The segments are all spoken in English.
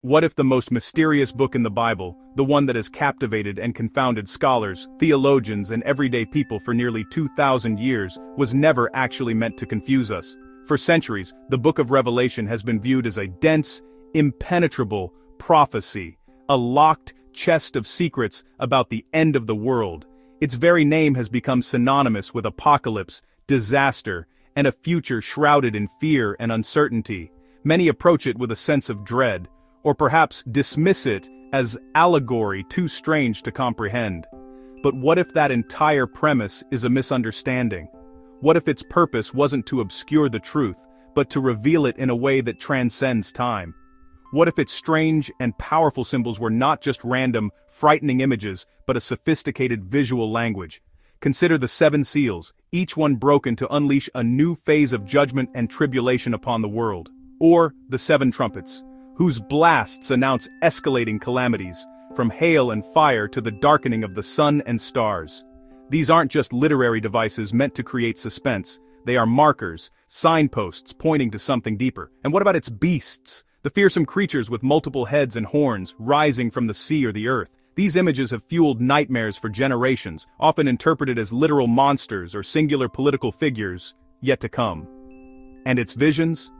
What if the most mysterious book in the Bible, the one that has captivated and confounded scholars, theologians, and everyday people for nearly 2,000 years, was never actually meant to confuse us? For centuries, the book of Revelation has been viewed as a dense, impenetrable prophecy, a locked chest of secrets about the end of the world. Its very name has become synonymous with apocalypse, disaster, and a future shrouded in fear and uncertainty. Many approach it with a sense of dread, or perhaps dismiss it as allegory too strange to comprehend. But what if that entire premise is a misunderstanding? What if its purpose wasn't to obscure the truth, but to reveal it in a way that transcends time? What if its strange and powerful symbols were not just random, frightening images, but a sophisticated visual language? Consider the 7 seals, each one broken to unleash a new phase of judgment and tribulation upon the world. Or the 7 trumpets, whose blasts announce escalating calamities, from hail and fire to the darkening of the sun and stars. These aren't just literary devices meant to create suspense, they are markers, signposts pointing to something deeper. And what about its beasts? The fearsome creatures with multiple heads and horns, rising from the sea or the earth. These images have fueled nightmares for generations, often interpreted as literal monsters or singular political figures, yet to come. And its visions?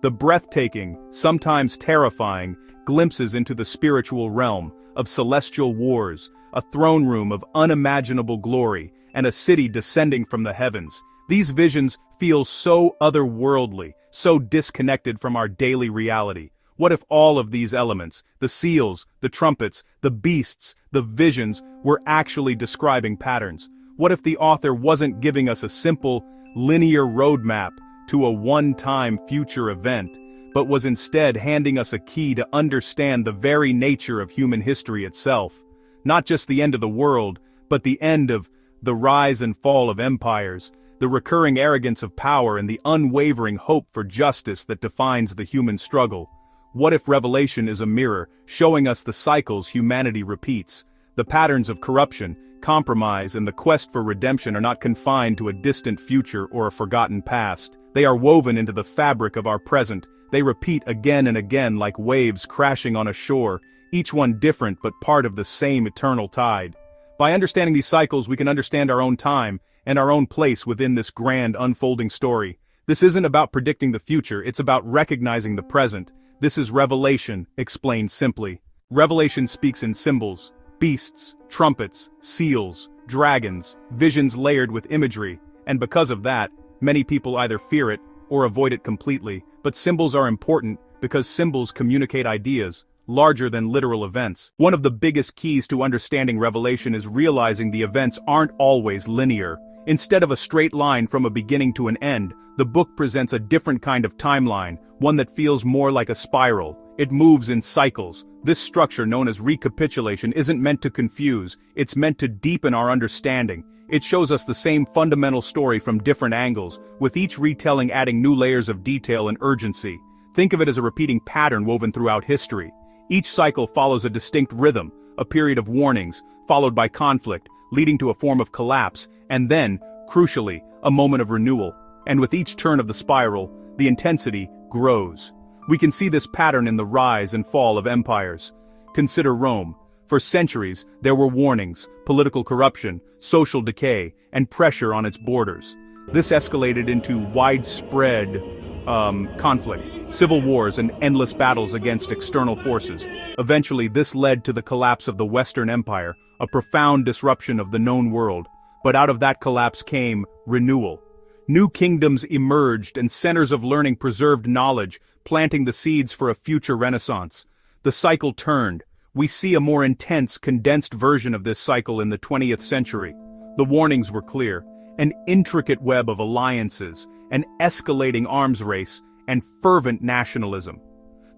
The breathtaking, sometimes terrifying, glimpses into the spiritual realm, of celestial wars, a throne room of unimaginable glory, and a city descending from the heavens. These visions feel so otherworldly, so disconnected from our daily reality. What if all of these elements, the seals, the trumpets, the beasts, the visions, were actually describing patterns? What if the author wasn't giving us a simple, linear roadmap to a one-time future event, but was instead handing us a key to understand the very nature of human history itself? Not just the end of the world, but the end of the rise and fall of empires, the recurring arrogance of power and the unwavering hope for justice that defines the human struggle. What if Revelation is a mirror, showing us the cycles humanity repeats? The patterns of corruption, compromise, and the quest for redemption are not confined to a distant future or a forgotten past. They are woven into the fabric of our present. They repeat again and again like waves crashing on a shore, each one different but part of the same eternal tide. By understanding these cycles, we can understand our own time and our own place within this grand unfolding story. This isn't about predicting the future, it's about recognizing the present. This is Revelation, explained simply. Revelation speaks in symbols, beasts, trumpets, seals, dragons, visions layered with imagery, and because of that, many people either fear it or avoid it completely. But symbols are important because symbols communicate ideas, larger than literal events. One of the biggest keys to understanding Revelation is realizing the events aren't always linear. Instead of a straight line from a beginning to an end, the book presents a different kind of timeline, one that feels more like a spiral. It moves in cycles. This structure, known as recapitulation, isn't meant to confuse, it's meant to deepen our understanding. It shows us the same fundamental story from different angles, with each retelling adding new layers of detail and urgency. Think of it as a repeating pattern woven throughout history. Each cycle follows a distinct rhythm, a period of warnings, followed by conflict, leading to a form of collapse, and then, crucially, a moment of renewal. And with each turn of the spiral, the intensity grows. We can see this pattern in the rise and fall of empires. Consider Rome. For centuries, there were warnings, political corruption, social decay, and pressure on its borders. This escalated into widespread conflict, civil wars, and endless battles against external forces. Eventually, this led to the collapse of the Western Empire, a profound disruption of the known world. But out of that collapse came renewal. New kingdoms emerged and centers of learning preserved knowledge, planting the seeds for a future renaissance. The cycle turned. We see a more intense, condensed version of this cycle in the 20th century. The warnings were clear: an intricate web of alliances, an escalating arms race, and fervent nationalism.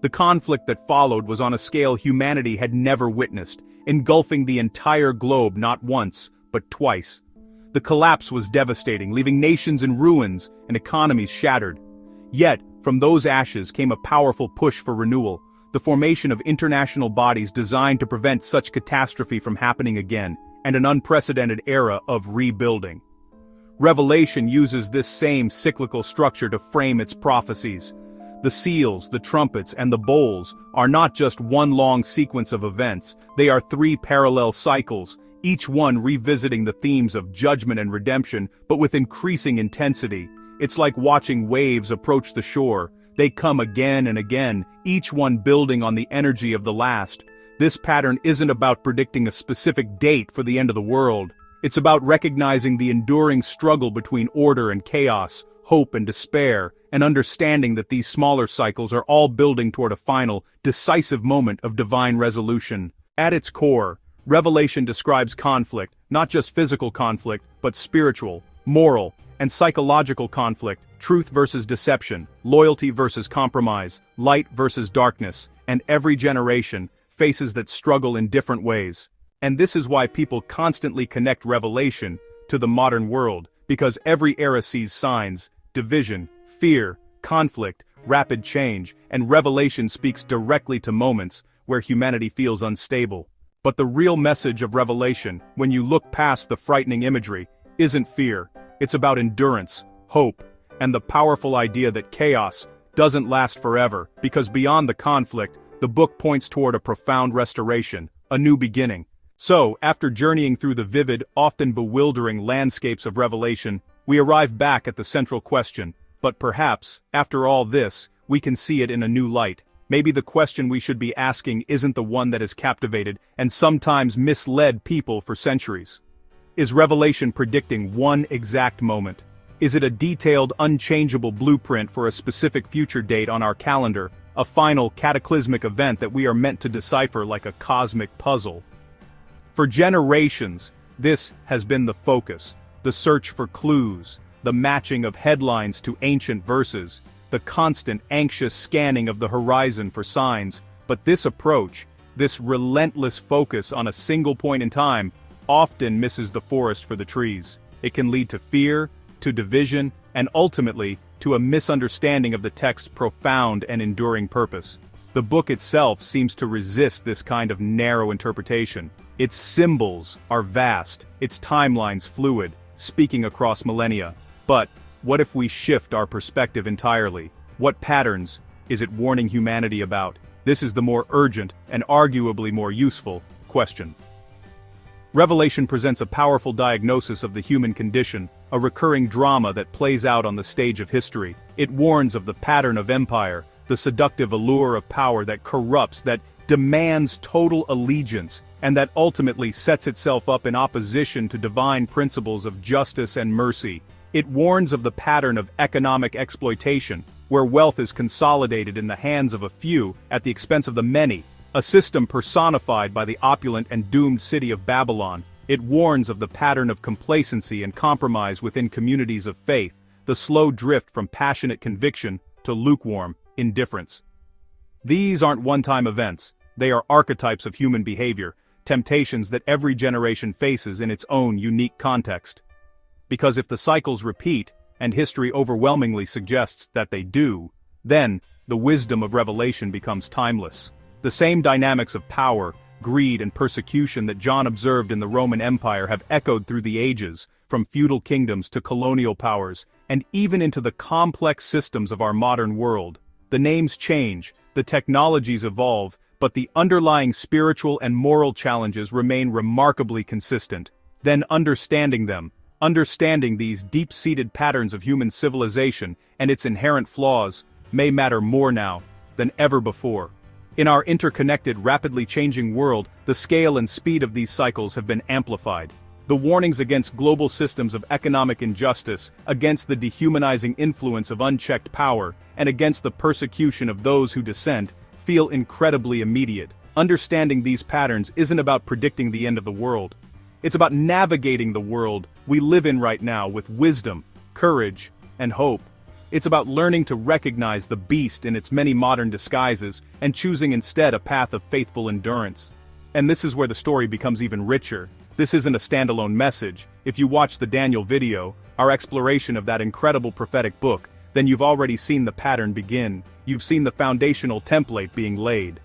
The conflict that followed was on a scale humanity had never witnessed, engulfing the entire globe not once, but twice. The collapse was devastating, leaving nations in ruins and economies shattered. Yet, from those ashes came a powerful push for renewal, the formation of international bodies designed to prevent such catastrophe from happening again, and an unprecedented era of rebuilding. Revelation uses this same cyclical structure to frame its prophecies. The seals, the trumpets, and the bowls are not just one long sequence of events, they are three parallel cycles, each one revisiting the themes of judgment and redemption, but with increasing intensity. It's like watching waves approach the shore. They come again and again, each one building on the energy of the last. This pattern isn't about predicting a specific date for the end of the world. It's about recognizing the enduring struggle between order and chaos, hope and despair, and understanding that these smaller cycles are all building toward a final, decisive moment of divine resolution. At its core, Revelation describes conflict, not just physical conflict, but spiritual, moral, and psychological conflict, truth versus deception, loyalty versus compromise, light versus darkness, and every generation faces that struggle in different ways. And this is why people constantly connect Revelation to the modern world, because every era sees signs, division, fear, conflict, rapid change, and Revelation speaks directly to moments where humanity feels unstable. But the real message of Revelation, when you look past the frightening imagery, isn't fear. It's about endurance, hope, and the powerful idea that chaos doesn't last forever, because beyond the conflict, the book points toward a profound restoration, a new beginning. So, after journeying through the vivid, often bewildering landscapes of Revelation, we arrive back at the central question, but perhaps, after all this, we can see it in a new light. Maybe the question we should be asking isn't the one that has captivated and sometimes misled people for centuries. Is Revelation predicting one exact moment? Is it a detailed, unchangeable blueprint for a specific future date on our calendar, a final, cataclysmic event that we are meant to decipher like a cosmic puzzle? For generations, this has been the focus, the search for clues, the matching of headlines to ancient verses, the constant anxious scanning of the horizon for signs. But this approach, this relentless focus on a single point in time, often misses the forest for the trees. It can lead to fear, to division, and ultimately, to a misunderstanding of the text's profound and enduring purpose. The book itself seems to resist this kind of narrow interpretation. Its symbols are vast, its timelines fluid, speaking across millennia. But what if we shift our perspective entirely? What patterns is it warning humanity about? This is the more urgent and arguably more useful question. Revelation presents a powerful diagnosis of the human condition, a recurring drama that plays out on the stage of history. It warns of the pattern of empire, the seductive allure of power that corrupts, that demands total allegiance, and that ultimately sets itself up in opposition to divine principles of justice and mercy. It warns of the pattern of economic exploitation, where wealth is consolidated in the hands of a few at the expense of the many, a system personified by the opulent and doomed city of Babylon. It warns of the pattern of complacency and compromise within communities of faith, the slow drift from passionate conviction to lukewarm indifference. These aren't one-time events, they are archetypes of human behavior, temptations that every generation faces in its own unique context. Because if the cycles repeat, and history overwhelmingly suggests that they do, then the wisdom of Revelation becomes timeless. The same dynamics of power, greed, and persecution that John observed in the Roman Empire have echoed through the ages, from feudal kingdoms to colonial powers, and even into the complex systems of our modern world. The names change, the technologies evolve, but the underlying spiritual and moral challenges remain remarkably consistent. Then understanding them, understanding these deep-seated patterns of human civilization and its inherent flaws, may matter more now than ever before. In our interconnected, rapidly changing world, the scale and speed of these cycles have been amplified. The warnings against global systems of economic injustice, against the dehumanizing influence of unchecked power, and against the persecution of those who dissent, feel incredibly immediate. Understanding these patterns isn't about predicting the end of the world. It's about navigating the world we live in right now with wisdom, courage, and hope. It's about learning to recognize the beast in its many modern disguises and choosing instead a path of faithful endurance. And this is where the story becomes even richer. This isn't a standalone message. If you watch the Daniel video, our exploration of that incredible prophetic book, then you've already seen the pattern begin. You've seen the foundational template being laid.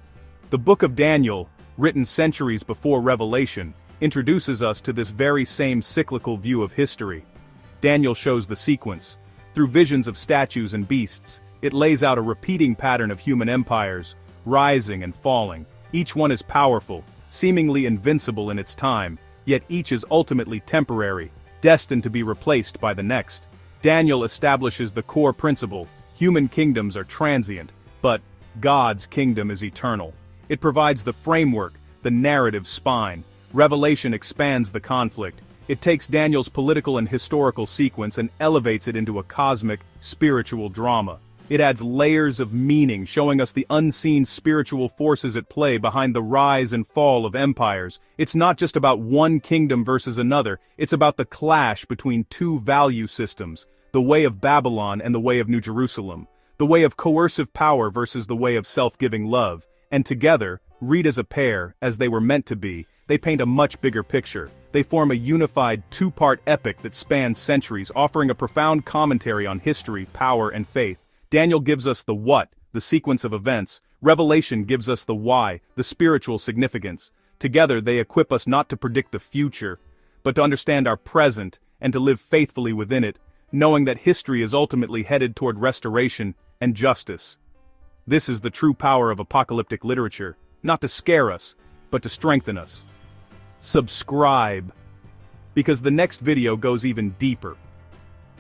The book of Daniel, written centuries before Revelation, introduces us to this very same cyclical view of history. Daniel shows the sequence. Through visions of statues and beasts, It lays out a repeating pattern of human empires, rising and falling. Each one is powerful, seemingly invincible in its time, yet each is ultimately temporary, destined to be replaced by the next. Daniel establishes the core principle: human kingdoms are transient, but God's kingdom is eternal. It provides the framework, the narrative spine. Revelation expands the conflict. It takes Daniel's political and historical sequence and elevates it into a cosmic, spiritual drama. It adds layers of meaning, showing us the unseen spiritual forces at play behind the rise and fall of empires. It's not just about one kingdom versus another, it's about the clash between two value systems: the way of Babylon and the way of New Jerusalem, the way of coercive power versus the way of self-giving love. And together, read as a pair, as they were meant to be, they paint a much bigger picture. They form a unified two-part epic that spans centuries, offering a profound commentary on history, power, and faith. Daniel gives us the what, the sequence of events. Revelation gives us the why, the spiritual significance. Together they equip us not to predict the future, but to understand our present and to live faithfully within it, knowing that history is ultimately headed toward restoration and justice. This is the true power of apocalyptic literature, not to scare us, but to strengthen us. Subscribe, because the next video goes even deeper.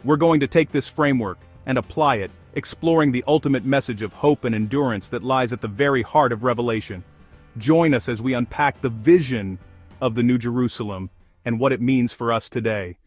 We're going to take this framework and apply it, exploring the ultimate message of hope and endurance that lies at the very heart of Revelation. Join us as we unpack the vision of the New Jerusalem and what it means for us today.